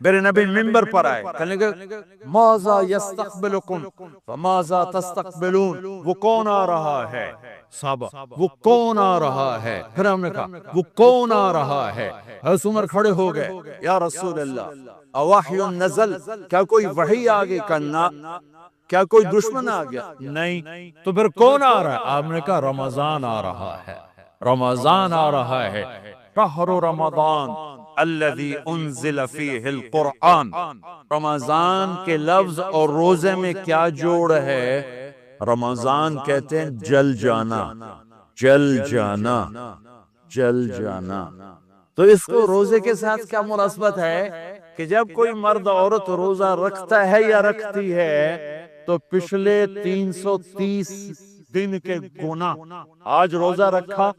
میرے نبی منبر پر آئے، کہنے لگے ماذا یستقبلکم فماذا تستقبلون، وہ کون آ رہا ہے صحابہ، وہ کون آ رہا ہے؟ پھر ہم نے کہا وہ کون آ رہا ہے؟ حضرت عمر کھڑے ہو گئے، یا رسول اللہ اوحی نزل، کیا کوئی وحی آگے کرنا، کیا کوئی دشمن آ گیا؟ نہیں، تو پھر کون آ رہا ہے؟ آپ نے کہا رمضان آ رہا ہے، رمضان آ رہا ہے، شہر رمضان الذی انزل فیہ القرآن۔ رمضان کے لفظ اور روزے میں کیا جوڑ ہے؟ رمضان کہتے ہیں جل جانا، جل جانا، جل جانا۔ تو اس کو روزے کے ساتھ کیا مناسبت ہے کہ جب کوئی مرد عورت روزہ رکھتا ہے یا رکھتی ہے تو پچھلے 330 دن کے گناہ، آج روزہ رکھا،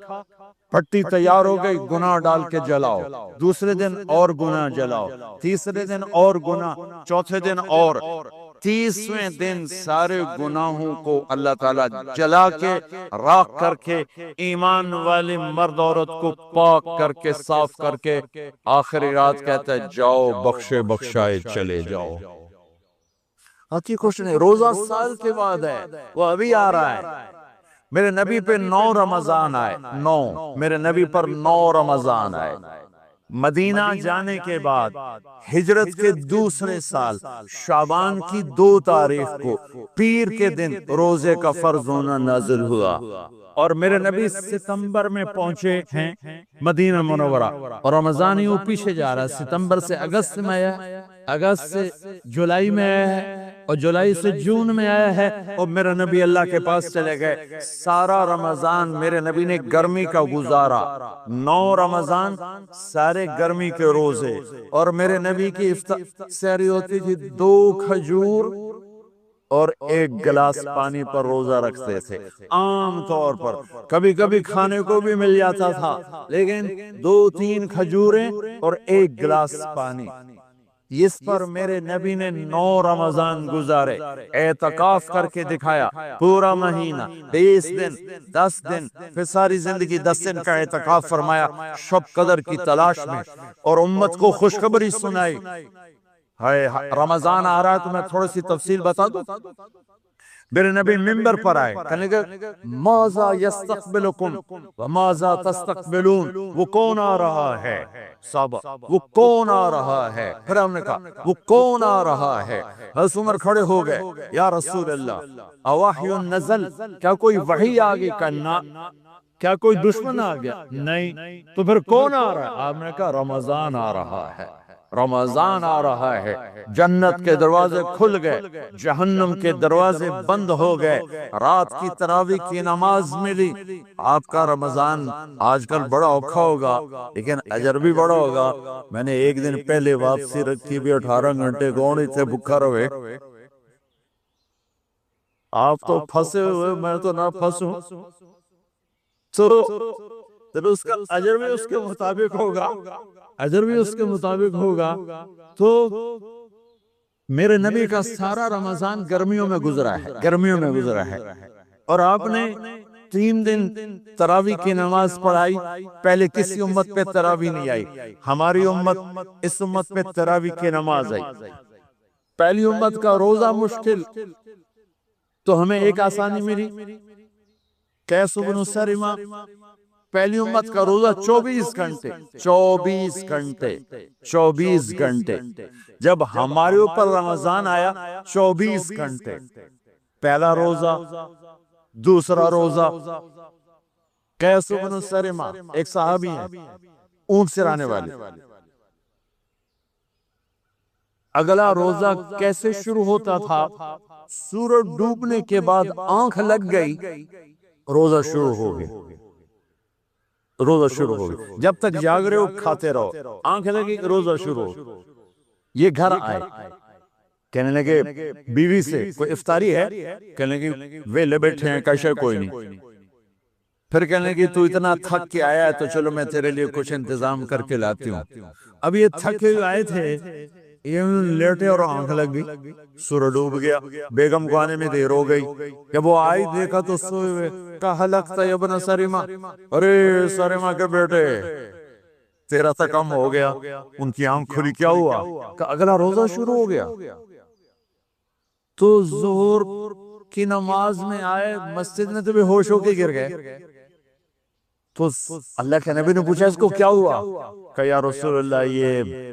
پٹی تیار ہو گئی، گناہ ڈال کے جلاؤ، دوسرے دن اور گناہ جلاؤ، تیسرے دن اور گناہ، چوتھے دن اور، 30ویں دن سارے گناہوں کو اللہ تعالیٰ جلا کے راکھ کر کے ایمان والی مرد عورت کو پاک کر کے صاف کر کے آخری رات کہتا ہے جاؤ بخشے بخشائے چلے جاؤ۔ آتی کچھ نہیں، روزہ سال کے بعد ہے، وہ ابھی آ رہا ہے۔ میرے نبی پہ 9 رمضان آئے، 9 میرے نبی پر 9 رمضان آئے۔ مدینہ جانے کے بعد ہجرت کے دوسرے سال شعبان کی 2 تاریخ کو پیر کے دن روزے کا فرض ہونا نازل ہوا، اور میرے نبی ستمبر میں پہنچے ہیں مدینہ منورہ، اور رمضان یوں پیچھے جا رہا ہے، ستمبر سے اگست میں آیا، اگست سے جولائی میں آیا ہے، اور جولائی سے جون میں آیا ہے، اور میرے نبی اللہ کے پاس چلے گئے۔ سارا رمضان میرے نبی نے گرمی کا گزارا، 9 رمضان سارے گرمی کے روزے، اور میرے نبی کی سحری ہوتی تھی 2 کھجور اور 1 گلاس پانی پر روزہ رکھتے تھے عام طور پر، کبھی کبھی کھانے کو بھی مل جاتا تھا، لیکن 2-3 کھجوریں اور 1 گلاس پانی، اس پر میرے نبی نے 9 رمضان گزارے، اعتکاف کر کے دکھایا، پورا مہینہ 20 دن 10 دن، پھر ساری زندگی 10 دن کا اعتکاف فرمایا شب قدر کی تلاش میں، اور امت کو خوشخبری سنائی۔ رمضان آ رہا ہے تو میں تھوڑی سی تفصیل بتا دوں۔ میرے نبی منبر پر آئے، کہنے لگے ماذا یستقبلکم وماذا تستقبلون، وہ کون آ رہا ہے صحابہ، وہ کون آ رہا ہے؟ پھر ہم نے کہا وہ کون آ رہا ہے؟ حضرت عمر کھڑے ہو گئے، یا رسول اللہ اوحی نزل، کیا کوئی وحی آگے کرنا، کیا کوئی دشمن آ گیا؟ نہیں، تو پھر کون آ رہا ہے؟ آپ نے کہا رمضان آ رہا ہے، رمضان آ رہا ہے، جنت کے دروازے کھل گئے، جہنم کے دروازے بند ہو گئے، رات کی تراویح کی نماز ملی۔ آپ کا رمضان آج کل بڑا اوکھا ہوگا لیکن اجر بھی بڑا ہوگا۔ میں نے ایک دن پہلے واپسی رکھی بھی 18 گھنٹے گوڑی تھے بھکھا رہے، آپ تو پھنسے ہوئے، میں تو نہ پھنسوں، تو اس کا اجر بھی اس کے مطابق ہوگا، اجر بھی اس کے مطابق ہوگا۔ تو میرے نبی کا سارا رمضان گرمیوں میں گزرا ہے، گرمیوں میں گزرا ہے، اور آپ نے 3 دن تراویح کی نماز پڑھائی۔ پہلے کسی امت پہ تراویح نہیں آئی، ہماری امت، اس امت پہ تراویح کی نماز آئی۔ پہلی امت کا روزہ مشکل، تو ہمیں ایک آسانی ملی، قیس بن سرمہ، پہلی امت کا روزہ 24 گھنٹے، 24 گھنٹے، 24 گھنٹے، جب ہمارے اوپر رمضان آیا 24 گھنٹے، پہلا روزہ، دوسرا روزہ۔ قیس بن سرمہ ایک صحابی ہیں، اونٹ سے آنے والے، اگلا روزہ کیسے شروع ہوتا تھا؟ سورج ڈوبنے کے بعد آنکھ لگ گئی، روزہ شروع ہو گیا، روزہ شروع ہو گیا، جب تک جاگ رہے ہو کھاتے رہو، آنکھ لگی روزہ شروع ہو۔ یہ گھر آئے، کہنے لگے بیوی سے کوئی افطاری ہے؟ کہنے لگے ویلے بیٹھے ہیں، کیسے کوئی نہیں۔ پھر کہنے لگے تو اتنا تھک کے آیا ہے تو چلو میں تیرے لیے کچھ انتظام کر کے لاتی ہوں۔ اب یہ تھکے آئے تھے، یہ لیٹے اور آنکھ لگ گئی، سورج ڈوب گیا، بیگم کو آنے میں دیر ہو گئی، جب وہ آئی دیکھا تو سوئے ہوئے، کہا ہلکت یا ابن سرمہ، ارے سرمہ کے بیٹے تیرا تھا کم ہو گیا، ان کی آنکھ کھلی، کیا ہوا؟ کہ اگلا روزہ شروع ہو گیا۔ تو ظہر کی نماز میں آئے مسجد میں تو بھی ہوش ہو کے گر گئے۔ تو اللہ کے نبی نے پوچھا اس کو کیا ہوا؟ کہ یا رسول اللہ یہ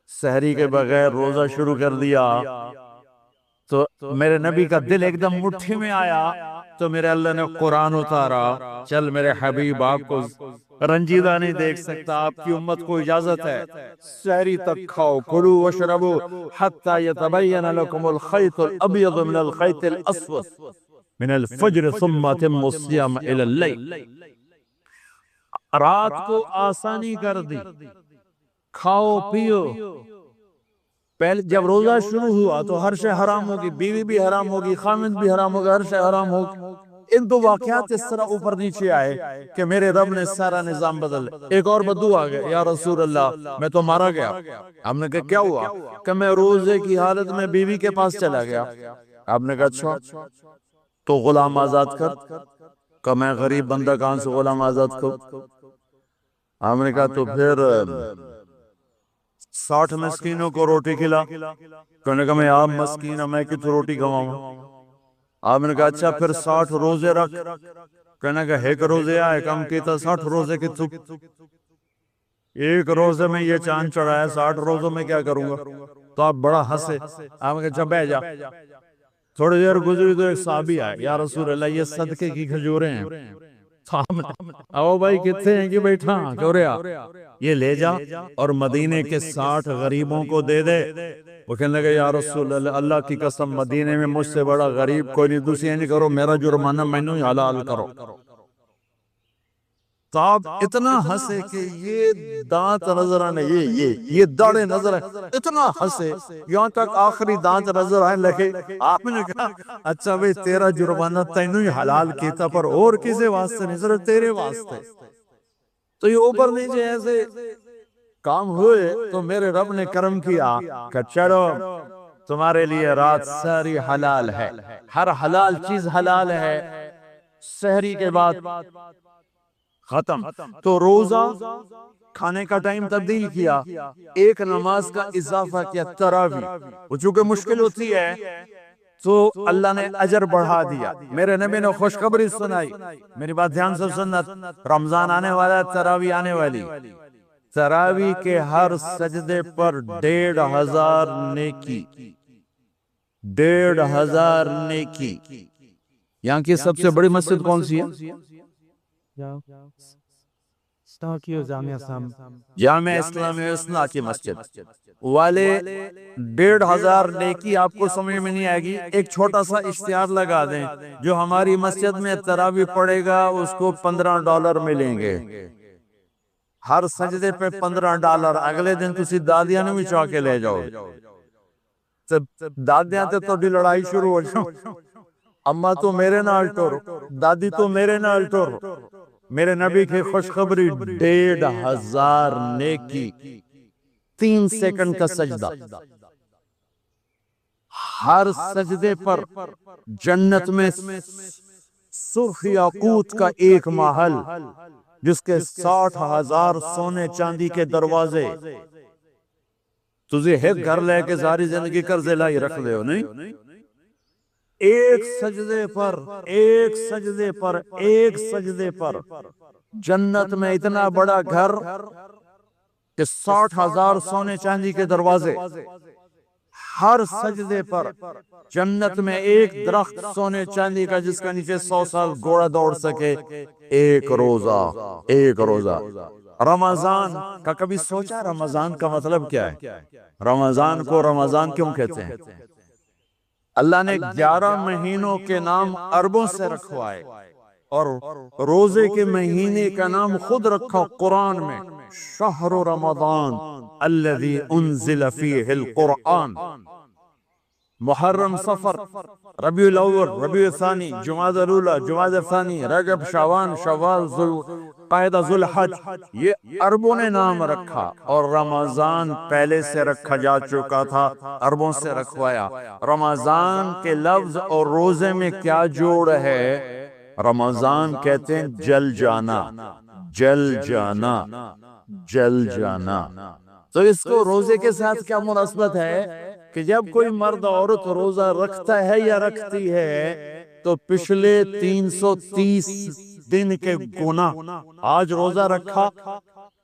سحری کے بغیر روزہ شروع کر دیا۔ تو میرے نبی کا دل ایک دم مٹھی میں آیا، تو میرے اللہ نے قرآن اتارا، چل میرے حبیب آپ کو رنجیدہ نہیں دیکھ سکتا، آپ کی امت کو اجازت ہے سحری تک کھاؤ، کلو وشربو حتی یتبین لکم الخیط الابیض من الخیط الاسود من الفجر ثم اتموا الصیام الی اللیل۔ رات کو آسانی کر دی، کھاؤ پیو۔ پہلے جب روزہ شروع ہوا تو ہر شے حرام ہوگی، بیوی بھی حرام ہوگی، خامد بھی حرام ہوگا، ہر شے حرام ہوگی۔ ان دو واقعات اس طرح اوپر نیچے آئے کہ میرے رب نے سارا نظام بدل۔ ایک اور بدو آ گیا، یا رسول اللہ میں تو مارا گیا۔ ہم نے کہا کیا ہوا؟ کہ میں روزے کی حالت میں بیوی کے پاس چلا گیا۔ آپ نے کہا اچھا تو غلام آزاد کر۔ کہ میں غریب بندہ کہاں سے غلام آزاد کروں؟ ہم نے کہا تو پھر 60 مسکینوں کو روٹی کھلا۔ کہنے کہا میں آپ مسکین ہوں، میں کتوں روٹی کھواؤں؟ آپ نے کہا اچھا پھر 60 روزے رکھ۔ کہنے کہا ایک روزے آئے کم کیتا، 60 روزے کتوں؟ ایک روزے میں یہ چاند چڑھایا، 60 روزوں میں کیا کروں گا؟ تو آپ بڑا ہنسے۔ آپ نے کہا چل بیٹھ جا۔ تھوڑی دیر گزری تو ایک صحابی آئے، یا رسول اللہ یہ صدقے کی کھجوریں ہیں۔ او بھائی کتنے ہیں کہ بیٹھا کیوں رہا؟ یہ لے جا اور مدینے کے 60 غریبوں کو دے دے۔ وہ کہنے لگے یا رسول اللہ اللہ کی قسم مدینے میں مجھ سے بڑا غریب کوئی نہیں، دوسری نہیں کرو، میرا جرمانہ مینوں ہی حلال کرو۔ تو آپ اتنا ہنسے کہ یہ دانت نظر آنے، یہ داڑے نظر آئے، اتنا ہنسے یہاں تک آخری دانت نظر آنے لگے۔ آپ نے کہا اچھا بھئی تیرا جرمانہ تینوں ہی حلال کیتا، پر اور کسے واسطے نہیں، صرف تیرے واسطے۔ تو یہ اوپر نیچے ایسے کام ہوئے تو میرے رب نے کرم کیا کہ چلو تمہارے لیے رات سحری حلال ہے، ہر حلال چیز حلال ہے۔ سحری کے بعد ختم۔ تو روزہ کھانے کا ٹائم تبدیل کیا، ایک نماز کا اضافہ کیا، تراویح۔ وہ چونکہ مشکل ہوتی ہے تو اللہ نے اجر بڑھا دیا۔ میرے نبی نے خوشخبری سنائی، میری بات دھیان سے سننا، رمضان آنے والا ہے، تراویح آنے والی۔ تراویح کے ہر سجدے پر 1500 نیکی، 1500 نیکی۔ یہاں کی سب سے بڑی مسجد کون سی ہے؟ جامعہ اسلامی اسنا کی مسجد والے 1500 نیکی آپ کو سمجھ میں نہیں آئے گی۔ ایک چھوٹا سا اشتہار لگا دیں، جو ہماری مسجد میں تراویح پڑے گا اس کو $15 ملیں گے، ہر سجدے پہ $15۔ اگلے دن تسی دادیاں نے بھی چاہ کے لے جاؤ، دادیاں تے تو لڑائی شروع ہو جاؤ، اماں تو میرے نال ٹور، دادی تو میرے نال ٹور۔ میرے نبی کی خوشخبری 1500 نیکی، 3 سیکنڈ کا سجدہ، ہر سجدے پر جنت میں سرخ یاقوت کا ایک محل جس کے 60,000 سونے چاندی کے دروازے۔ تجھے ایک گھر لے کے ساری زندگی قرضے لائی رکھ لے ہو نہیں؟ ایک سجدے پر، ایک سجدے پر، ایک سجدے پر جنت میں اتنا بڑا گھر کہ 60,000 سونے چاندی کے دروازے، ہر سجدے پر جنت میں ایک درخت سونے چاندی کا جس کا نیچے 100 سال گھوڑا دوڑ سکے۔ ایک روزہ، ایک روزہ۔ رمضان کا کبھی سوچا رمضان کا مطلب کیا ہے؟ رمضان کو رمضان کیوں کہتے ہیں؟ اللہ نے 11 مہینوں کے نام عربوں سے رکھوائے اور روزے کے مہینے کا نام خود رکھا قرآن میں، شہر رمضان الذی انزل فیہ القرآن۔ محرم، صفر، ربیع الاول، ربیع الثانی، جمادی الاولی، جمادی الثانی، رجب، شعبان، شوال، ذوالقعدہ، ذوالحج، یہ عربوں نے نام رکھا۔ اور رمضان پہلے سے رکھا جا چکا تھا، عربوں سے رکھوایا۔ رمضان کے لفظ اور روزے میں کیا جوڑ ہے؟ رمضان کہتے ہیں جل جانا، جل جانا۔ جل جانا۔ تو اس کو روزے کے ساتھ کیا مناسبت ہے کہ جب کوئی مرد عورت روزہ رکھتا ہے یا رکھتی ہے تو پچھلے 330 دن کے گناہ، آج روزہ رکھا،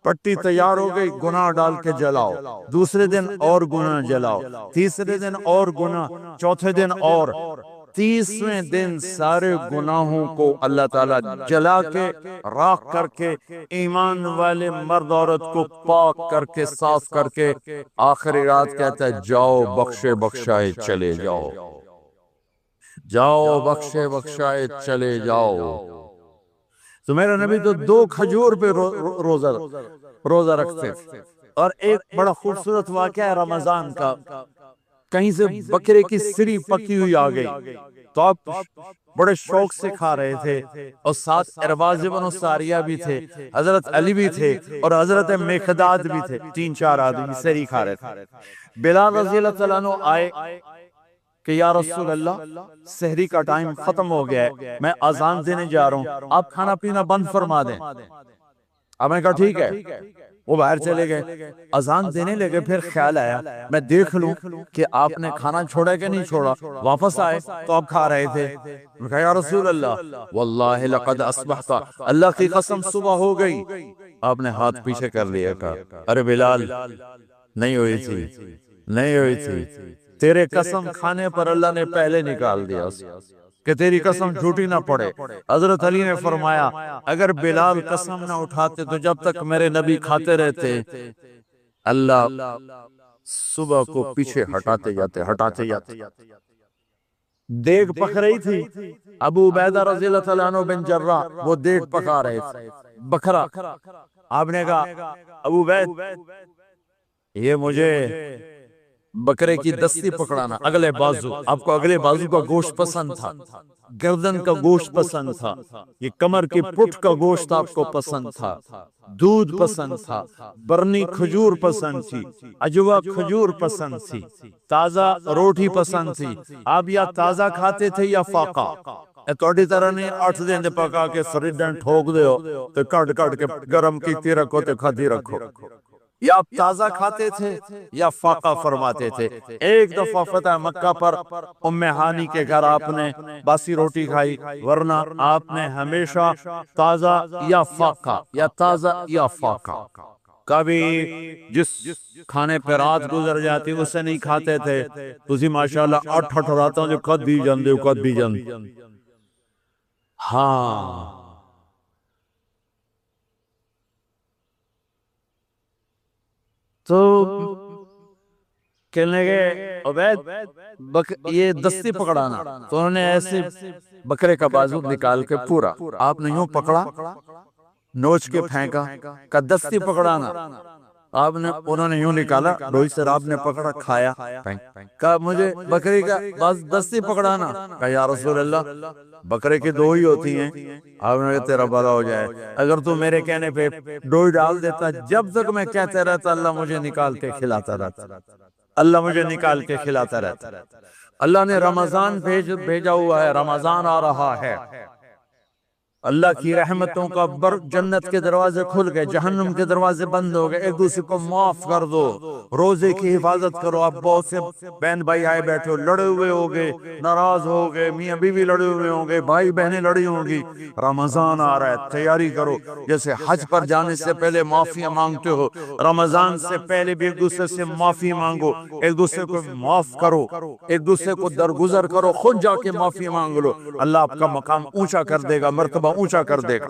پٹی تیار ہو گئی، گناہ ڈال کے جلاؤ، دوسرے دن اور گناہ جلاؤ، تیسرے دن اور گناہ، چوتھے دن اور، 30ویں دن سارے گناہوں کو اللہ تعالیٰ جلا کے راکھ کر کے ایمان والے مرد عورت کو پاک کر کے صاف کر کے آخری رات کہتا ہے جاؤ بخشے بخشائے چلے جاؤ، جاؤ بخشے بخشائے چلے جاؤ۔ تو میرا نبی تو 2 کھجور پہ روزہ رکھتے تھے۔ اور ایک بڑا خوبصورت واقعہ ہے رمضان کا، کہیں سے بکرے کی سری پکی ہوئی آ گئی تو آپ بڑے شوق سے کھا رہے تھے، اور ساتھ ارباز بن ساریہ بھی تھے، حضرت علی بھی تھے، اور حضرت مقداد بھی تھے، 3-4 آدمی سری کھا رہے تھے۔ بلال رضی اللہ تعالیٰ عنہ آئے کہ یا رسول اللہ سحری کا ٹائم ختم ہو گیا ہے، میں اذان دینے جا رہا ہوں، آپ کھانا پینا بند فرما دیں۔ اب میں کہا ٹھیک ہے، وہ باہر چلے گئے، اذان دینے لگے، پھر خیال آیا میں دیکھ لوں کہ آپ نے کھانا چھوڑا کہ نہیں چھوڑا، واپس آئے تو آپ کھا رہے تھے۔ میں کہا یا رسول اللہ واللہ لقد اصبحت، اللہ کی قسم صبح ہو گئی۔ آپ نے ہاتھ پیچھے کر لیا، کہا ارے بلال نہیں ہوئی تھی، نہیں ہوئی تھی، تیرے قسم کھانے پر اللہ نے پہلے نکال دیا کہ تیری قسم جھوٹی نہ پڑے۔ حضرت علی نے فرمایا اگر بلال قسم نہ اٹھاتے تو جب تک میرے نبی کھاتے رہتے اللہ صبح کو پیچھے ہٹاتے جاتے۔ دیگ پک رہی تھی، ابو عبیدہ رضی اللہ تعالیٰ عنہ بن جراح وہ دیگ پکا رہے تھے، بکرا۔ آپ نے کہا ابو عبید یہ مجھے بکرے کی دستی پکڑانا، اگلے بازو، آپ کو اگلے بازو کا گوشت پسند تھا، گردن کا گوشت پسند تھا، یہ کمر کی پٹھ کا گوشت آپ کو پسند تھا، دودھ پسند تھا، برنی کھجور پسند تھی، عجوا کھجور پسند تھی، تازہ روٹی پسند تھی۔ آپ یا تازہ کھاتے تھے یا فاقہ، توڑی طرح نہیں 8 دن پکا کے فریڈن ٹھوک دے ہو تو کٹ کے گرم کی رکھو تو کھاتی رکھو، یا آپ تازہ کھاتے تھے یا فاقہ فرماتے تھے۔ ایک دفعہ فتح مکہ پر ام ہانی کے گھر آپ نے باسی روٹی کھائی، ورنہ آپ نے ہمیشہ تازہ یا فاقہ یا تازہ یا فاقہ، کبھی جس کھانے پہ رات گزر جاتی اسے نہیں کھاتے تھے۔ تسی ماشاءاللہ 8 راتوں جو قد بھی جاندے۔ ہاں تو کہنے لگے عبید یہ دستی پکڑانا، تو انہوں نے ایسے بکرے کا بازو نکال کے پورا آپ نے یوں پکڑا، نوچ کے پھینکا، کہ دستی پکڑانا، آپ نے انہوں نے یوں نکالا، روئی سے آپ نے پکڑا، کھایا، کہا مجھے بکری کا دستی پکڑانا، کہا یا رسول اللہ بکرے کی 2 ہی ہوتی ہیں۔ آپ نے کہا تیرا بھلا ہو جائے، اگر تو میرے کہنے پہ ڈوئی ڈال دیتا، جب تک میں کہتے رہتا اللہ مجھے نکال کے کھلاتا رہتا، اللہ مجھے نکال کے کھلاتا رہتا۔ اللہ نے رمضان بھیجا ہوا ہے، رمضان آ رہا ہے، اللہ کی رحمتوں کا جنت کے دروازے کھل گئے، جہنم کے دروازے بند ہو گئے، ایک دوسرے کو معاف کر دو، روزے کی حفاظت کرو۔ آپ بہت سے بہن بھائی آئے بیٹھے ہو، لڑے ہوئے ہوگے، ناراض ہوگے، میاں بیوی لڑے ہوئے ہوں گے، بھائی بہنیں لڑی ہوں گی، رمضان آ رہا ہے، تیاری کرو۔ جیسے حج پر جانے سے پہلے معافیاں مانگتے ہو، رمضان سے پہلے بھی ایک دوسرے سے معافی مانگو، ایک دوسرے کو معاف کرو، ایک دوسرے کو درگزر کرو، خود جا کے معافی مانگ لو، اللہ آپ کا مقام اونچا کر دے گا، مرتبہ اونچا کر دے گا۔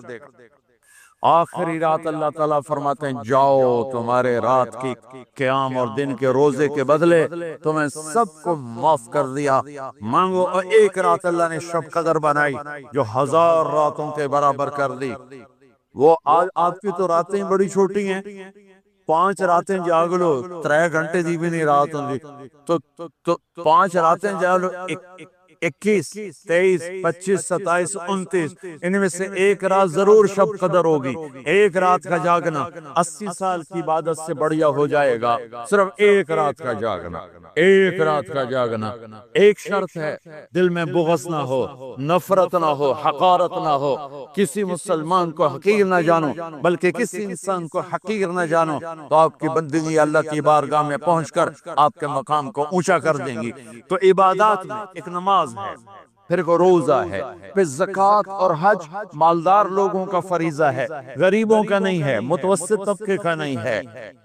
آخری رات اللہ تعالیٰ فرماتے ہیں جاؤ تمہارے رات کی قیام اور دن کے روزے کے بدلے تمہیں سب کو معاف کر دیا، مانگو۔ اور ایک رات اللہ نے شب قدر بنائی جو 1000 راتوں کے برابر کر دی۔ وہ آپ کی تو راتیں بڑی چھوٹی ہیں، 5 راتیں جاگ لو، 3 گھنٹے دی بھی نہیں رات ہوں گی، تو 5 راتیں جاگ لو، 21 23 25 27 29 ان میں سے ایک رات ضرور شب قدر ہوگی. ایک رات کا جاگنا 80 سال کی عبادت سے بڑھیا ہو جائے گا. صرف ایک رات کا جاگنا, ایک رات کا جاگنا. ایک شرط ہے, دل میں بغض نہ ہو, نفرت نہ ہو, حقارت نہ ہو. کسی مسلمان کو حقیر نہ جانو, بلکہ کسی انسان کو حقیر نہ جانو, تو آپ کی بندگی اللہ کی بارگاہ میں پہنچ کر آپ کے مقام کو اونچا کر دیں گی. تو عبادات میں ایک نماز ہے, پھر کو روزہ ہے, پھر زکوٰۃ اور حج مالدار لوگوں کا فریضہ ہے, غریبوں کا نہیں ہے, متوسط طبقے کا نہیں ہے.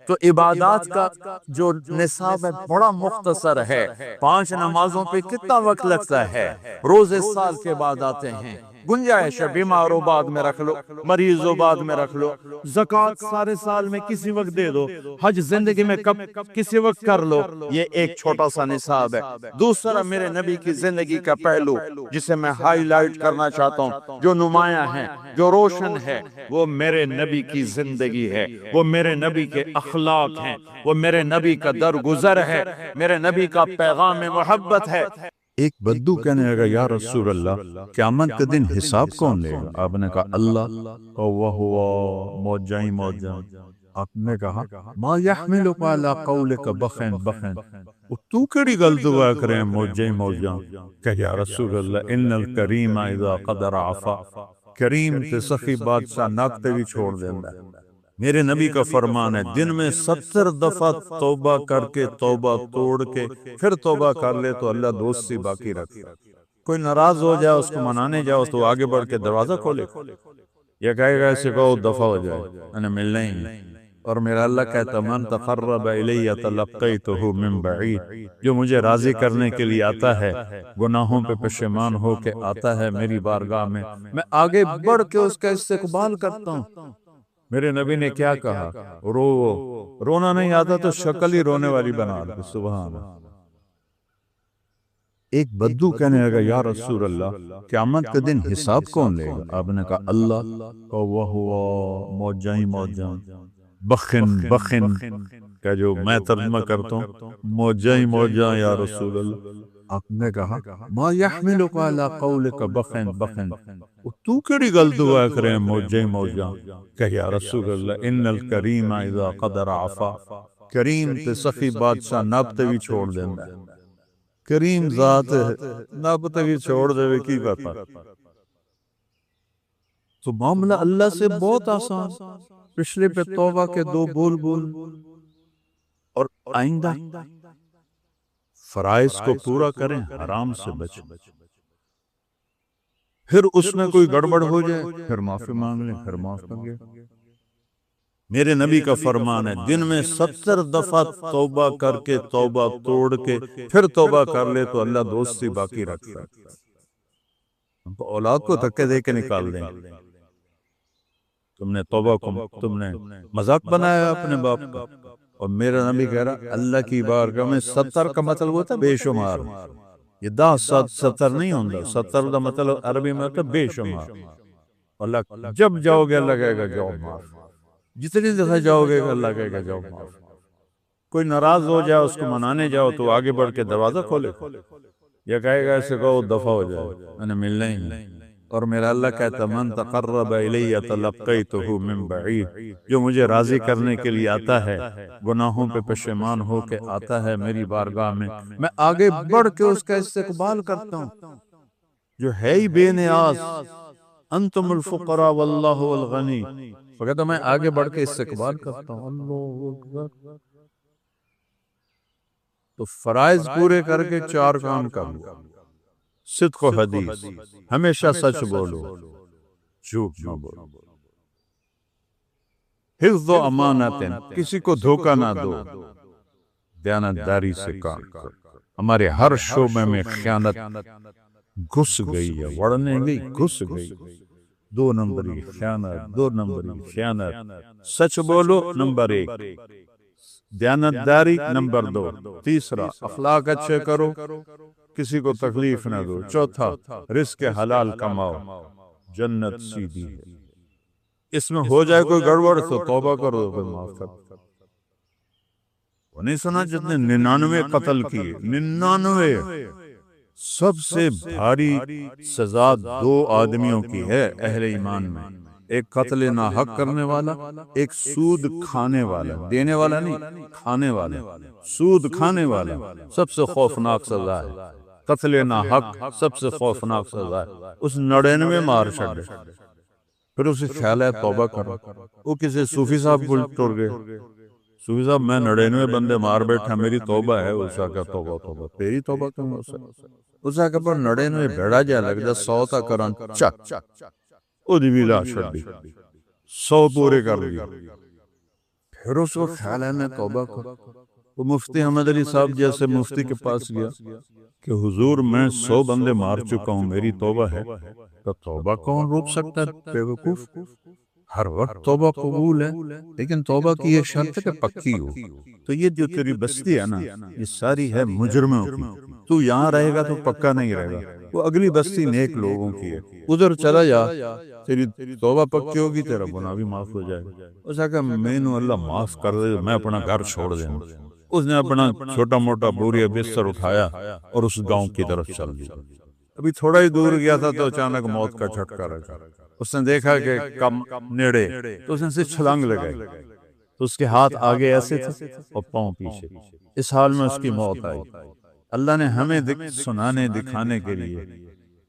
تو عبادات کا جو نصاب ہے بڑا مختصر ہے. 5 نمازوں پہ کتنا وقت لگتا ہے, روزے سال کے بعد آتے ہیں, گنجائش ہے بیماروں بعد میں رکھ لو, مریضوں بعد میں رکھ لو, زکوٰۃ سارے سال میں کسی وقت دے دو, حج زندگی میں کب کسی وقت کر لو. یہ ایک چھوٹا سا نصاب ہے. دوسرا میرے نبی کی زندگی کا پہلو جسے میں ہائی لائٹ کرنا چاہتا ہوں, جو نمایاں ہے, جو روشن ہے, وہ میرے نبی کی زندگی ہے, وہ میرے نبی کے اخلاق ہیں, وہ میرے نبی کا درگزر ہے, میرے نبی کا پیغام محبت ہے. ایک بدو کہنے لگا, یا رسول اللہ قیامت کے دن حساب کون لے گا؟ آپ نے کہا اللہ. اور وہ ہوا موجائیں موجائیں. آپ نے کہا ما یحملک علی قولک بخن بخن, تو کیڑی گل دعا کریں موجائیں موجائیں. کہ یا رسول اللہ ان الکریم اذا قدر عفا, کریم تے سخی بادشاہ ناکتے بھی چھوڑ دینا ہے. میرے نبی کا فرمان ہے, دن میں 70 دفعہ توبہ کر کے توبہ توڑ کے پھر توبہ کر لے تو اللہ دوستی باقی رکھتا ہے. کوئی ناراض ہو جائے, اس کو منانے جاؤ تو آگے بڑھ کے دروازہ کھولے, یہ کہے گا ایسے کہو دفعہ ہو جائے, انہیں ملنا ہی نہیں. اور میرا اللہ کہتا من تقرب الی تلقیتہ من بعید, جو مجھے راضی کرنے کے لیے آتا ہے, گناہوں پہ پشیمان ہو کے آتا ہے میری بارگاہ میں آگے بڑھ کے اس کا استقبال کرتا ہوں. میرے نبی نے کیا کہا, رونا نہیں آتا تو شکل ہی رونے والی بنا دو. سبحان اللہ. ایک بدو کہنے لگا, یا رسول اللہ قیامت کے دن حساب کون لے گا؟ آپ نے کہا اللہ. اور وہ ہوا موجائیں موجائیں بخن بخن, کہ جو میں ترجمہ کرتا ہوں موجائیں موجائیں یا رسول اللہ. آپ نے کہا ما یحملک علی قولک بخن بخن, تو کیڑی گل دعا کریں موجائیں موجائیں. کہ یا رسول اللہ ان الکریم اذا قدر عفا, کریم تے سخی بادشاہ نابتے بھی چھوڑ دینا ہے. کریم ذات ہے, نابتے بھی چھوڑ دے وے کی پتا. تو معاملہ اللہ سے بہت آسان. پچھلے پہ توبہ کے 2 بول بول, اور آئندہ فرائض کو پورا کریں, حرام سے بچیں. پھر اس میں کوئی گڑبڑ ہو جائے پھر معافی مانگ لیں, پھر معاف کر گئے. میرے نبی کا فرمان ہے, دن میں 70 دفعہ توبہ کر کے توبہ توڑ کے پھر توبہ کر لے تو اللہ دوستی باقی رکھتا ہے. اولاد کو دھکے دے کے نکال دیں. تم نے توبہ کو تم نے مذاق بنایا اپنے باپ کا. اور میرا نبی کہہ رہا اللہ کی بارگاہ میں 70 کا مطلب ہوتا ہے بے شمار. یہ 10 70 نہیں ہوتا, 70 کا مطلب عربی میں ہوتا ہے بے شمار. اللہ جب جاؤ گے اللہ کہے گا جاؤ معاف, جتنی دفعہ جاؤ گے اللہ کہے گا جاؤ معاف. کوئی ناراض ہو جائے اس کو منانے جاؤ تو آگے بڑھ کے دروازہ کھولے, یہ کہے گا ایسے کہو دفعہ ہو جائے, انہیں ملنا ہی نہیں. اور میرا اللہ کہتا من تقرب الی تلقیتہ من بعید, جو مجھے راضی کرنے کے لیے آتا ہے, گناہوں پہ پشیمان ہو کے آتا ہے میری بارگاہ میں آگے بڑھ کے اس کا استقبال کرتا ہوں. جو ہے ہی بے نیاز, انتم الفقراء واللہ الغنی, کہتا میں آگے بڑھ کے استقبال کرتا ہوں. اللہ اکبر. تو فرائض پورے کر کے 4 کام کر لو. صدق و حدیث, ہمیشہ سچ بولو, جھوٹ نہ بولو. حفظ و امانت, کسی کو دھوکہ نہ دو. دیانتداری سے کام کرو. ہمارے ہر شعبے میں خیانت گھس گئی ہے, وڑنے گئی, گھس گئی. 2 نمبری خیانت, 2 نمبری خیانت. سچ بولو نمبر 1, دیانتداری نمبر 2, تیسرا اخلاق اچھے کرو, کسی کو تکلیف نہ دو, چوتھا رزق حلال کماؤ, جنت سیدھی ہے. اس میں ہو جائے کوئی گڑبڑ تو توبہ کرو, پھر معاف کر. وہ نہیں سنا جتنے 99 قتل کیے, 99 سب سے بھاری سزا دو آدمیوں کی ہے اہل ایمان میں، ایک قتل ناحق کرنے والا، ایک سود کھانے والا، دینے والا نہیں کھانے والا، سود کھانے والا سب سے خوفناک سزا ہے، قتل ناحق سب سے خوفناک سزا ہے، اس 99 مار چھڑے، پھر اسے خیال ہے توبہ کرو، وہ کسی صوفی صاحب کو ٹر گئے، صوفی صاحب میں 99 بندے مار بیٹھا، میری توبہ ہے، اس کا توبہ توبہ تیری توبہ کیوں اس کا پر 99 بیڑا جا لگتا 100 تا کرن چک او دی بھی لاش چھڑی 100 پورے کر لی، پھر اس کو خیال ہے میں توبہ کر، وہ مفتی احمد علی صاحب جیسے مفتی کے پاس گیا کہ حضور میں 100 بندے مار چکا ہوں، میری توبہ ہے، تو توبہ کون روک سکتا ہے بے وقوف، ہر وقت توبہ قبول ہے، لیکن توبہ کی یہ شرط ہے کہ پکی ہو، تو یہ جو تیری بستی ہے نا یہ ساری ہے مجرموں کی، تو یہاں رہے گا تو پکا نہیں رہے گا، وہ اگلی بستی نیک لوگوں کی ہے، ادھر چلا جا، تیری توبہ پکی ہوگی، تیرا گناہ بھی معاف ہو جائے گا۔ اس نے کہا میں نو اللہ معاف کر دے، میں اپنا گھر چھوڑ دیں۔ اس نے اپنا چھوٹا موٹا بوریا بستر اٹھایا اور اس گاؤں کی طرف چل دیا، ابھی تھوڑا ہی دور گیا تھا تو اچانک موت کا جھٹکا لگا، اس نے دیکھا کہ کم نیڑے، تو اس نے سے چھلانگ لگائی، تو اس کے ہاتھ آگے ایسے تھے اور پاؤں پیچھے، اس حال میں اس کی موت آئی۔ اللہ نے ہمیں سنانے دکھانے کے لیے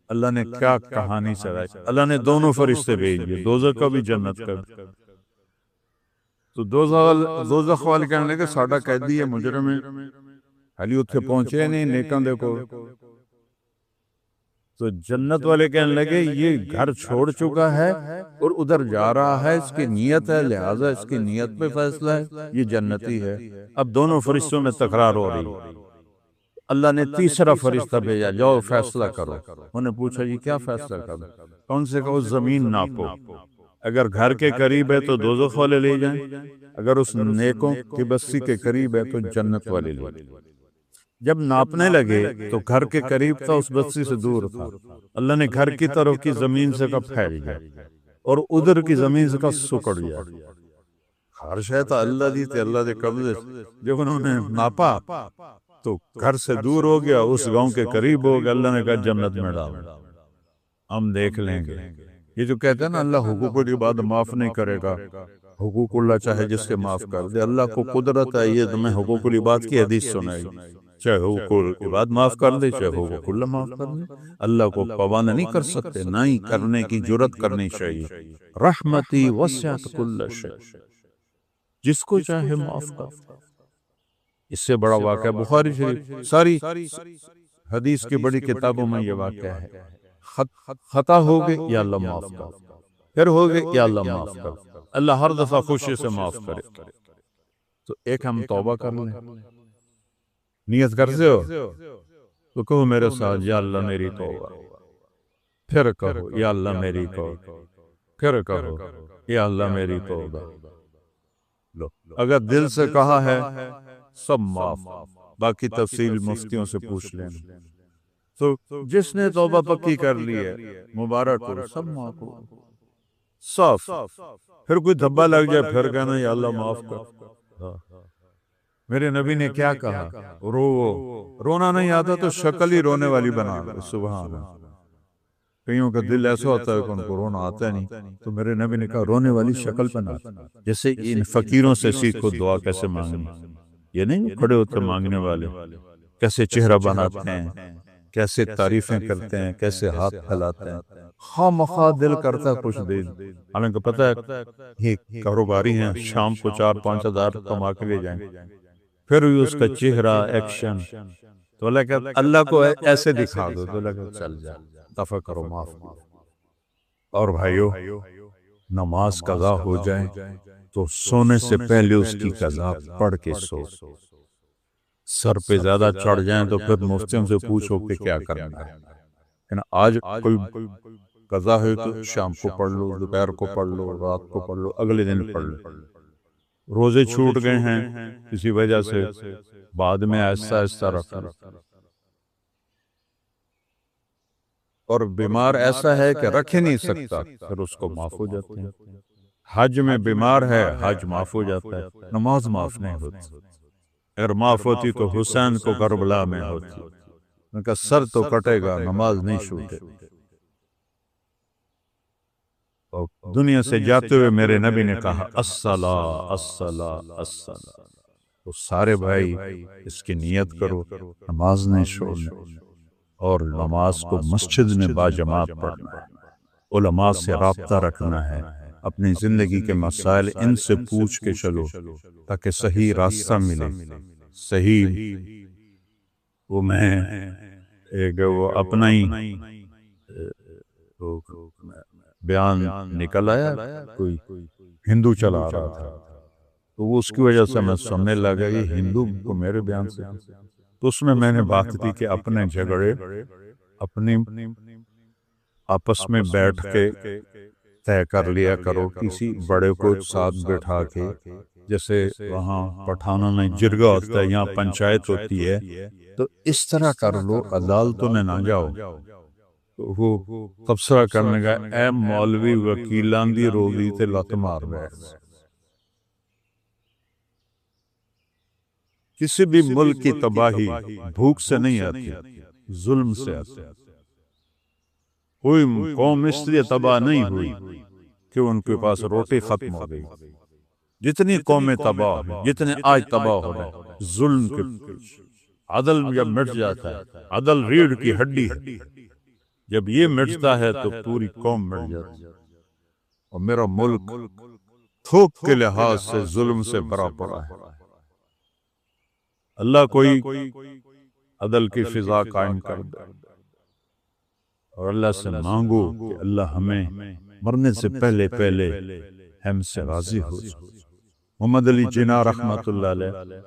اللہ نے کیا کہانی چلائی، اللہ نے دونوں فرشتے بھیج دیے، دوزخ کا بھی جنت کا بھی، تو دوزخ والے کہنے لگے ساڈا قیدی ہے مجرم ہے، حالی اتھے پہنچے نہیں نیکاں دیکھو، تو جنت والے کہنے لگے یہ گھر چھوڑ چکا ہے اور ادھر جا رہا ہے، اس کی نیت ہے، لہذا اس کی نیت پہ فیصلہ ہے، یہ جنتی ہے۔ اب دونوں فرشتوں میں تکرار ہو رہی، اللہ نے تیسرا فرشتہ بھیجا، جاؤ فیصلہ کرو، انہوں نے پوچھا جی کیا فیصلہ کرو، کون سے کہو زمین ناپو، اگر گھر کے قریب ہے تو دوزخ والے لے جائیں، اگر اس نیکوں کی بستی کے قریب ہے تو جنت والے لے جائیں۔ جب ناپنے لگے تو گھر کے قریب تھا، اس بستی سے دور تھا، اللہ نے گھر کی طرف کی زمین سے کا پھیل گیا اور ادھر کی زمین سے کا سکڑ گیا، ہر شے تا اللہ دی تے اللہ دے قبضے، جب انہوں نے ناپا تو گھر سے دور ہو گیا، اس گاؤں کے قریب ہو گیا، اللہ نے کہا جنت میں ڈال، ہم دیکھ لیں گے۔ یہ جو کہتے ہیں نا اللہ حقوق العباد معاف نہیں کرے گا، حقوق اللہ چاہے جس کے معاف کر دے، اللہ کو قدرت ہے، یہ تمہیں حقوق العباد کی حدیث سنائی، چاہے حقوق العباد معاف کر دے چاہے حقوق اللہ معاف کر دے، اللہ کو پابند نہیں کر سکتے، نہ ہی کرنے کی جرات کرنی چاہیے۔ رحمتی وسعت کل شیء، جس کو چاہے معاف کر۔ اس سے بڑا واقعہ بخاری شریف، ساری حدیث کی بڑی کتابوں میں یہ واقعہ ہے، خطا ہو گئے یا اللہ معاف کر، پھر ہو گئے یا اللہ معاف کر، اللہ ہر دفعہ خوشی سے معاف کرے۔ تو ایک ہم توبہ کر لیں، نیت کرتے ہو تو کہو میرے ساتھ یا اللہ میری توبہ، پھر کہو یا اللہ میری توبہ، پھر کہو یا اللہ میری توبہ۔ لو اگر دل سے کہا ہے سب معاف، باقی تفصیل مفتیوں سے پوچھ لیں، تو جس نے توبہ پکی کر لی ہے مبارک ہو، سب معاف ہو، صاف۔ پھر کوئی دھبا لگ جائے پھر کہنا یا اللہ معاف کر۔ میرے نبی نے کیا کہا، رونا نہیں آتا تو شکل ہی رونے والی بنا لو، سبحان اللہ۔ کئیوں کا دل ایسا ہوتا ہے کہ ان کو رونا آتا نہیں، تو میرے نبی نے کہا رونے والی شکل بنا، جیسے ان فقیروں سے سیکھو دعا کیسے مانگنی، یہ نہیں کھڑے ہوتے مانگنے والے، کیسے چہرہ بناتے ہیں، کیسے تعریفیں کرتے ہیں، کیسے ہاتھ پھیلاتے ہیں، خواہ مخواہ دل کرتا ہے کچھ دے، حالانکہ پتہ ہے یہ کاروباری ہیں، شام کو 4-5 ہزار کما کے لے جائیں، پھر بھی اس کا چہرہ ایکشن، تو اللہ کہتا اللہ کو ایسے دکھا دو، تو اللہ کہتا چل جا دفع کرو معاف۔ اور بھائیو نماز قضا ہو جائے تو سونے سے پہلے اس کی قضا پڑھ کے سو، سر پہ زیادہ چڑھ جائیں تو پھر مفتیوں سے پوچھو کہ کیا کرنا ہے، آج کوئی قضا ہے تو شام کو پڑھ لو، دوپہر کو پڑھ لو، رات کو پڑھ لو، اگلے دن پڑھ لو۔ روزے چھوٹ گئے ہیں کسی وجہ سے، بعد میں آہستہ آہستہ رکھ لو۔ اور بیمار ایسا ہے کہ رکھ ہی نہیں سکتا، پھر اس کو معاف ہو جاتے ہیں۔ حج میں بیمار ہے، حج معاف ہو جاتا ہے، نماز معاف نہیں ہوتی، اگر معاف ہوتی تو حسین کو کربلا میں ہوتی، ان کا سر تو کٹے گا، نماز نہیں چھوٹے۔ اور دنیا سے جاتے ہوئے میرے نبی نے کہا الصلاۃ الصلاۃ الصلاۃ، تو سارے بھائی اس کی نیت کرو، نماز نہیں چھوڑنا، اور نماز کو مسجد میں باجماعت پڑھنا ہے، علماء سے رابطہ رکھنا ہے، اپنی زندگی کے مسائل ان سے پوچھ کے چلو تاکہ صحیح راستہ ملے، صحیح وہ میں ایک وہ اپنا ہی بیان نکل آیا، کوئی ہندو چلا رہا تھا، تو وہ اس کی وجہ سے میں سننے لگا یہ ہندو کو میرے بیان سے، تو اس میں نے بات کی کہ اپنے جھگڑے اپنی آپس میں بیٹھ کے طے کر لیا کرو، کسی بڑے کو ساتھ بٹھا کے، جیسے وہاں پٹھانوں میں جرگا ہوتا ہے، یہاں پنچایت ہوتی ہے، تو اس طرح کر لو، عدالتوں میں نہ جاؤ۔ تو وہ تبصرہ کرنے گا، اے مولوی وکیلان دی روزی تے لت مار بیٹھ۔ کسی بھی ملک کی تباہی بھوک سے نہیں آتی، ظلم سے آتی۔ کوئی قوم اس لیے تباہ نہیں ہوئی کہ ان کے پاس روٹی ختم ہو گئی۔ جتنی قومیں تباہ ہوئی، جتنے آج تباہ ہو رہے، ظلم کے پیچھے۔ عدل جب مٹ جاتا ہے، عدل ریڑھ کی ہڈی ہے، جب یہ مٹتا ہے تو پوری قوم مٹ جاتی ہے۔ اور میرا ملک تھوک کے لحاظ سے ظلم سے بھرا پڑا ہے۔ اللہ کوئی عدل کی فضا قائم کر دے، اور اللہ سے مانگو کہ اللہ ہمیں مرنے سے پہلے پہلے ہم سے راضی ہو جائے۔ محمد علی جناح رحمت اللہ علیہ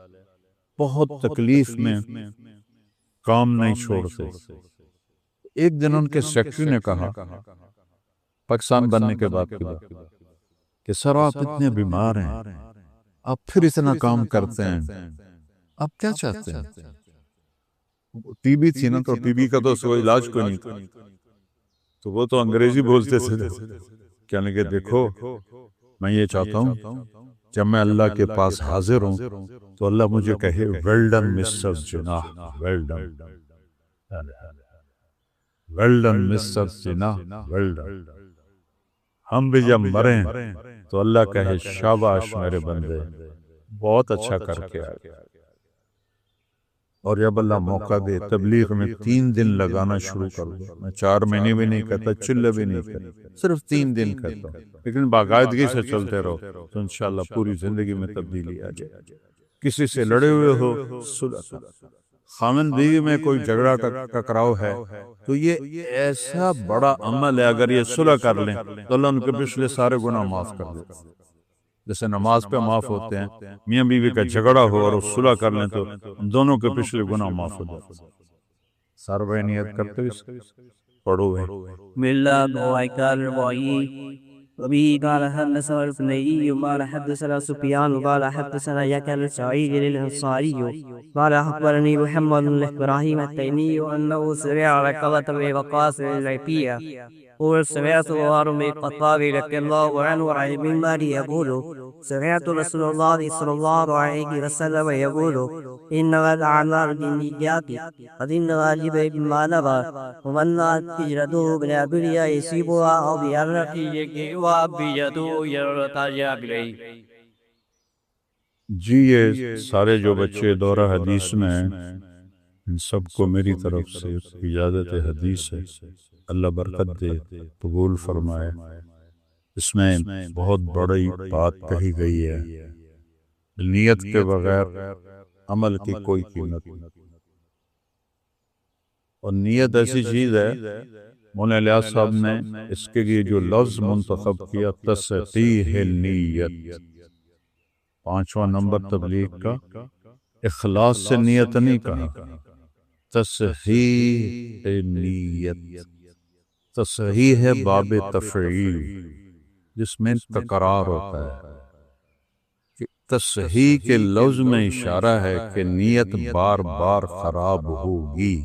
بہت تکلیف میں کام نہیں چھوڑتے۔ ایک دن ان کے سیکرٹری نے کہا، پاکستان بننے کے بعد کی بات، کہ سر آپ اتنے بیمار ہیں، آپ پھر اتنا کام کرتے ہیں، آپ کیا چاہتے ہیں؟ ٹی بی تھی نا، تو ٹی بی کا تو کوئی علاج کوئی نہیں تھا، تو وہ تو انگریزی بولتے تھے، کہنے کہ دیکھو میں یہ چاہتا ہوں جب میں اللہ کے پاس حاضر ہوں تو اللہ مجھے کہے well done mister Jinnah, well done, well done mister Jinnah, well done. ہم بھی جب مریں تو اللہ کہے شاباش میرے بندے، بہت اچھا کر کے آئے۔ اور جب اللہ موقع دے تبلیغ میں 3 دن لگانا شروع کر دو، میں 4 مہینے بھی نہیں کہتا، چلے بھی نہیں کہتا، صرف 3 دن کہتا ہوں، لیکن باقاعدگی سے چلتے رہو تو انشاءاللہ پوری زندگی میں تبدیلی آ جائے۔ کسی سے لڑے ہوئے ہو، صلح کرو۔ خامن بیوی میں کوئی جھگڑا ٹکراؤ ہے تو یہ ایسا بڑا عمل ہے، اگر یہ صلح کر لیں تو اللہ ان کے پچھلے سارے گناہ معاف کر دے۔ جیسے نماز پہ معاف ہوتے ہیں، میاں بیوی کا جھگڑا ہو اور صلح کر لیں تو دونوں کے پچھلے گناہ معاف ہو جاتے ہیں۔ سارے بھائی نیت کرتے ہوئے پڑھو ہے۔ ملا بوائکال بوئی وبه قال حدثنا الفنيي قال حدثنا سفيان قال حدثنا يحيى سعيد الانصاري قال اخبرني محمد بن ابراهيم التيمي انه سمع ركضة بن وقاص الليثية قل سمعت عمر بن الخطاب رضي الله عنه عن المنبر يقول سمعت رسول الله صلى الله عليه وسلم يقول انما الاعمال بالنيات وانما لامرئ ما نوى ومن كانت هجرته الى دنيا يصيبها او بأرض يجدها بيده يرتجع اليه۔ جی یہ سارے جو بچے دورہ حدیث میں ہیں ان سب کو میری طرف سے اجازت حدیث ہے، اللہ برکت دے، قبول فرمائے۔ اس میں بہت بڑی بات کہی گئی ہے، نیت کے بغیر عمل کی کوئی قیمت نہیں، اور نیت ایسی چیز ہے، مولانا الیاس صاحب نے اس کے لیے جو لفظ منتخب کیا تصحیح نیت، 5واں نمبر تبلیغ کا، اخلاص سے نیت نہیں کہا، تصحیح نیت۔ تصحیح ہے باب تفعیل جس میں تکرار ہوتا ہے، کہ تصحیح کے لفظ میں اشارہ ہے کہ نیت بار بار خراب ہوگی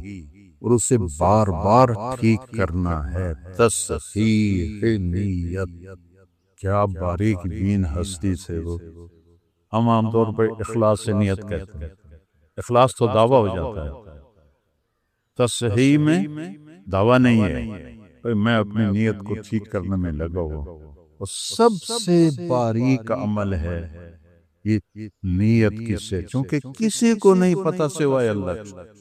اور اسے بار بار ٹھیک کرنا ہے۔ تصحیح نیت، کیا باریک بین ہستی سے وہ۔ ہم عام طور پر اخلاص سے نیت کہتے ہیں، اخلاص تو دعویٰ ہو جاتا ہے، تصحیح میں دعویٰ نہیں ہے، میں اپنی نیت کو ٹھیک کرنے میں لگا ہوا، اور سب سے باریک عمل ہے یہ نیت کس سے، چونکہ کسی کو نہیں پتا سوائے اللہ کے۔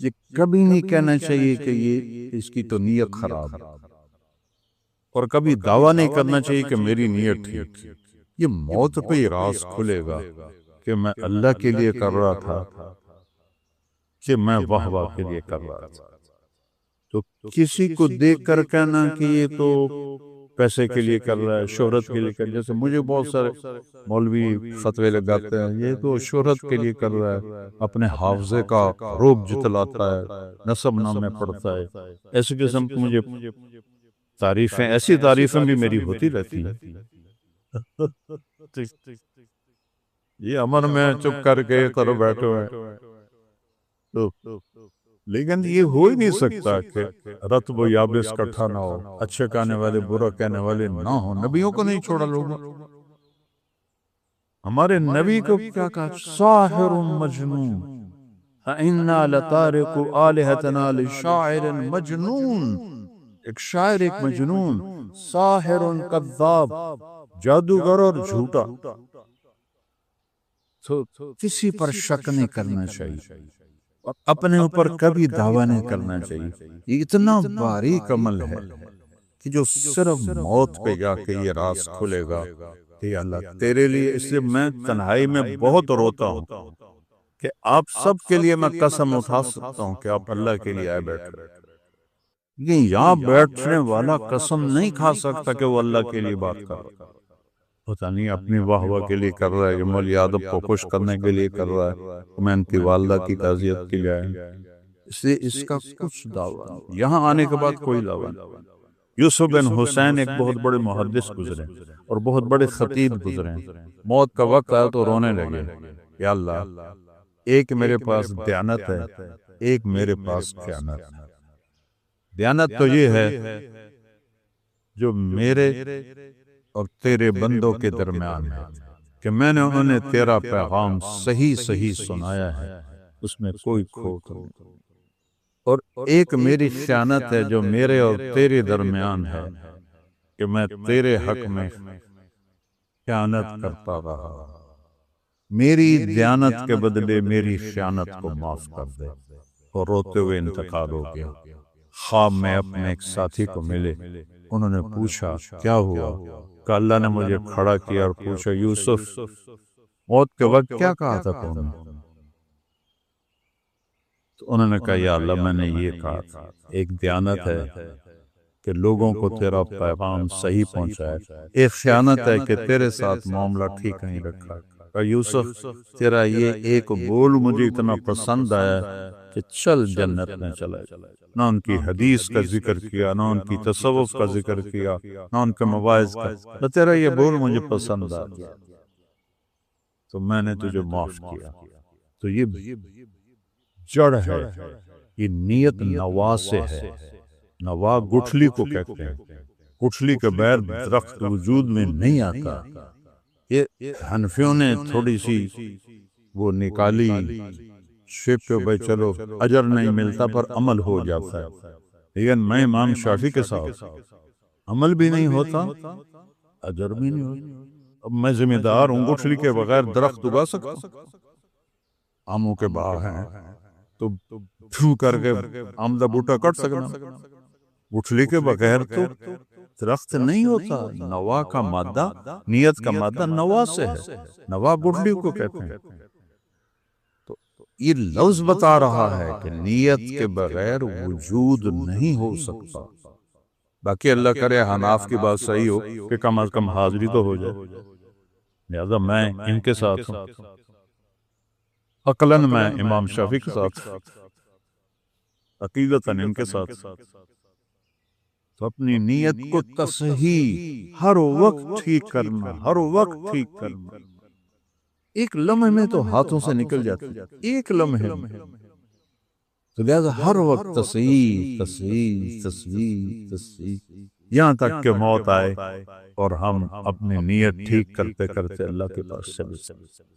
یہ کبھی نہیں کہنا چاہیے کہ یہ اس کی تو نیت خراب ہے، اور کبھی دعویٰ نہیں کرنا چاہیے کہ میری نیت ٹھیک ہے۔ یہ موت پہ ہی راز کھلے گا کہ میں اللہ کے لیے کر رہا تھا کہ میں واہ واہ کے لیے کر رہا تھا۔ تو کسی کو دیکھ کر کہنا کہ یہ تو پیسے کے لیے کر رہا ہے، شہرت کے لیے کر رہا ہے، جیسے مجھے بہت سارے مولوی فتوے لگاتے ہیں یہ تو شہرت کے لیے کر رہا ہے، اپنے حافظے کا روب جتلاتا ہے، نسب نامے پڑھتا ہے، ایسی قسم کی مجھے تعریفیں، ایسی تعریفیں بھی میری ہوتی رہتی ہیں۔ یہ امن میں چپ کر کے کرو بیٹھے ہوئے، لیکن یہ ہو ہی نہیں سکتا کہ رطب و یابس کٹھا نہ ہو، اچھے کہنے والے برا کہنے والے نہ ہو۔ نبیوں کو نہیں چھوڑا لوگوں، ہمارے نبی کو کیا کہا؟ ساحر مجنون، اِنَّا لَتَارِكُ آلِهَتَنَا لِشَاعِرٍ مجنون، ایک شاعر، ایک مجنون، ساحر کذاب، جادوگر اور جھوٹا۔ تو کسی پر شک نہیں کرنا چاہیے، اور اپنے اوپر کبھی دعویٰ نہیں کرنا چاہیے۔ یہ اتنا باریک عمل ہے کہ جو صرف موت پہ جا کے یہ راز کھلے گا کہ اللہ تیرے لیے۔ اس لیے میں تنہائی میں بہت روتا ہوں کہ آپ سب کے لیے میں قسم اٹھا سکتا ہوں کہ آپ اللہ کے لیے آئے بیٹھے، لیکن یہاں بیٹھنے والا قسم نہیں کھا سکتا کہ وہ اللہ کے لیے بات کر رہا ہے۔ پتہ نہیں اپنی واہ واہ کے لیے کر رہا ہے، یہ مولوی ادب کو خوش کرنے کے لیے کر رہا ہے، میں ان کی والدہ کی تعزیت کے لیے آیا، اس لیے اس کا کچھ دعویٰ نہیں۔ یہاں آنے کے بعد کوئی دعویٰ نہیں۔ یوسف بن حسین ایک بہت بڑے محدث گزرے اور بہت بڑے خطیب گزرے، موت کا وقت آیا تو رونے لگے، یا اللہ ایک میرے پاس دیانت ہے، ایک میرے پاس خیانت ہے۔ دیانت تو یہ ہے جو میرے اور تیرے بندوں کے درمیان ہے کہ میں نے انہیں تیرا پیغام صحیح صحیح سنایا ہے، اس میں کوئی کھوٹ نہیں، اور ایک میری خیانت ہے جو میرے اور تیرے درمیان ہے کہ میں تیرے حق میں خیانت کرتا رہا، میری دیانت کے بدلے میری خیانت کو معاف کر دے۔ اور روتے ہوئے انتقال ہو گیا۔ خواب میں اپنے ایک ساتھی کو ملے، انہوں نے پوچھا کیا ہوا؟ کہ اللہ نے مجھے کھڑا کیا اور پوچھا یوسف موت کے وقت کیا کہا تھا تم نے؟ تو انہوں نے کہا یا اللہ میں نے یہ کہا تھا، ایک دیانت ہے کہ لوگوں کو تیرا پیغام صحیح پہنچائے، ایک خیانت ہے کہ تیرے ساتھ معاملہ ٹھیک نہیں رکھا۔ کہ یوسف تیرا یہ ایک بول مجھے اتنا پسند آیا کہ چل جنت میں چلا جائے۔ نہ ان کی حدیث کا ذکر کیا، نہ ان کی تصوف کا ذکر کیا، نہ ان کے مواعظ کا، تیرا یہ بول مجھے پسند آ گیا تو میں نے تجھے معاف کیا۔ تو یہ جڑ ہے، یہ نیت نوا سے ہے۔ نوا گٹھلی کو کہتے ہیں، گٹھلی کے بغیر درخت وجود میں نہیں آتا۔ یہ حنفیوں نے تھوڑی سی وہ نکالی شیپ پہ، بھائی چلو اجر نہیں ملتا پر عمل ہو جاتا ہے، لیکن میں امام شافعی کے ساتھ عمل بھی نہیں ہوتا، اجر بھی نہیں ہوتا۔ اب میں ذمہ دار ہوں، گٹھلی کے بغیر درخت اگا سکتا ہوں؟ آموں کے باغ ہیں تو پھو کر کے آم دا بوٹا کٹ سکنا، گٹھلی کے بغیر تو درخت نہیں ہوتا۔ نوا کا مادہ، نیت کا مادہ نوا سے ہے، نوا گٹھلی کو کہتے ہیں۔ تو یہ لفظ بتا رہا ہے کہ نیت کے بغیر وجود نہیں ہو سکتا۔ باقی اللہ کرے حناف کی بات صحیح ہو کہ کم از کم حاضری تو ہو جائے، لہذا میں ان کے ساتھ ہوں، عقلاً میں امام شافعی کے ساتھ، عقیدتاً ان کے ساتھ۔ تو اپنی نیت کو تصحیح ہر وقت ٹھیک کرنا، ہر وقت ٹھیک کرنا۔ ایک لمحے میں تو ہاتھوں سے نکل جاتی، ایک لمحے میں، تو لہذا ہر وقت تصحیح تصحیح تصحیح تصحیح، یہاں تک کہ موت آئے اور ہم اپنی نیت ٹھیک کرتے کرتے اللہ کے پاس چلے۔